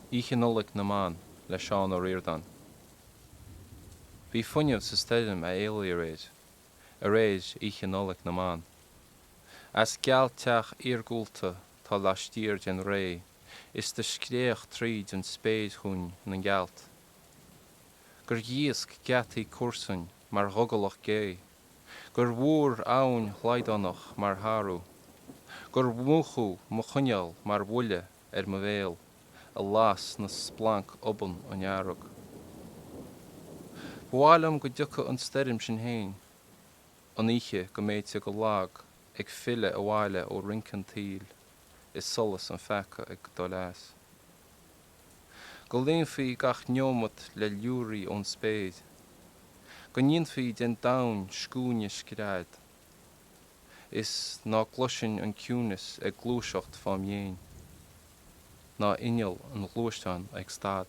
Oíche Nollaig na mBan le Seán Ó Ríordáin. Bhí fuinneamh sa steidim a éalaí a réis Oíche Nollaig na mBan. As geall teach iargúlta tá laistír den ré, is de scréach tríd an spéis chuin na gealt. Gur dhiasc geataí cuasain mar thugalach gé, gur mhúr ann chhlaidánach mar tharú, gur múchú mo chuineáil mar bhuille mo bhéal, a las na splanc oban an earug. Bháilim go dtiocadh an steidim sin féin, an oíche go méid go lag ag fille a bhaile ó rincen tíl, is solas an fecha ag dó leas. Go léonfaí gach neomad le liúraí ón spéid, go ndéanfaí den dain scúine scráid, is ná gluiseann an ciúnas ag glúiseacht fámhéin, ná inneall an ghlúisteáin ag stad.